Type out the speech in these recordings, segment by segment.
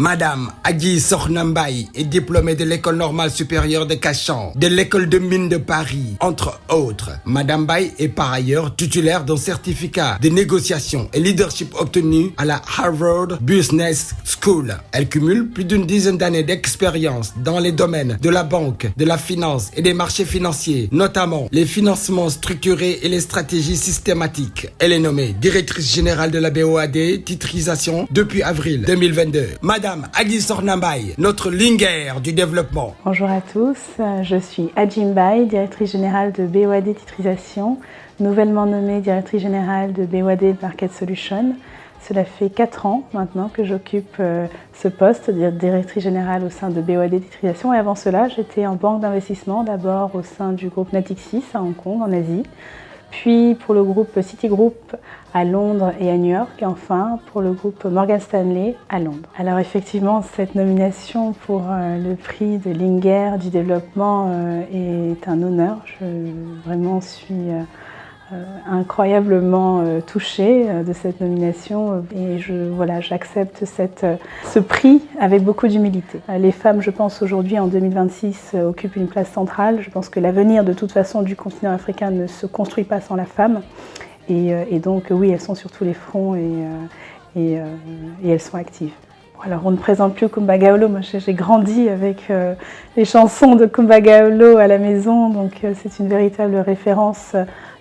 Madame Agi Sornambaye est diplômée de l'École normale supérieure de Cachan, de l'École de mines de Paris, entre autres. Madame Baye est par ailleurs titulaire d'un certificat de négociation et leadership obtenu à la Harvard Business School. Elle cumule plus d'une dizaine d'années d'expérience dans les domaines de la banque, de la finance et des marchés financiers, notamment les financements structurés et les stratégies systématiques. Elle est nommée directrice générale de la BOAD Titrisation depuis avril 2022. Madame Agi Sornambaye, notre linguère du développement. Bonjour à tous, je suis Adji Mbaye, directrice générale de BOAD Titrisation, nouvellement nommée directrice générale de BOAD Market Solutions. Cela fait 4 ans maintenant que j'occupe ce poste de directrice générale au sein de BOAD Titrisation. Et avant cela, j'étais en banque d'investissement, d'abord au sein du groupe Natixis à Hong Kong, en Asie, puis pour le groupe Citigroup à Londres et à New York, et enfin pour le groupe Morgan Stanley à Londres. Alors effectivement, cette nomination pour le prix de Linguère du développement est un honneur. Je vraiment suis incroyablement touchée de cette nomination et j'accepte ce prix avec beaucoup d'humilité. Les femmes, je pense aujourd'hui en 2026, occupent une place centrale. Je pense que l'avenir de toute façon du continent africain ne se construit pas sans la femme et donc oui, elles sont sur tous les fronts et elles sont actives. Alors on ne présente plus Kumba Gawlo, moi j'ai grandi avec les chansons de Kumba Gawlo à la maison, donc c'est une véritable référence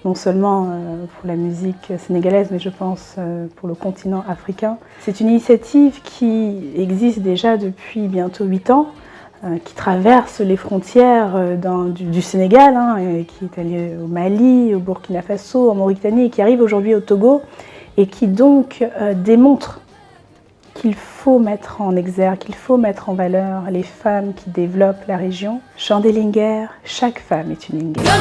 non seulement pour la musique sénégalaise, mais je pense pour le continent africain. C'est une initiative qui existe déjà depuis bientôt 8 ans, qui traverse les frontières du Sénégal, et qui est allée au Mali, au Burkina Faso, en Mauritanie, et qui arrive aujourd'hui au Togo, et qui donc démontre qu'il faut mettre en exergue, qu'il faut mettre en valeur les femmes qui développent la région. Chant des Linguères, chaque femme est une Linguère.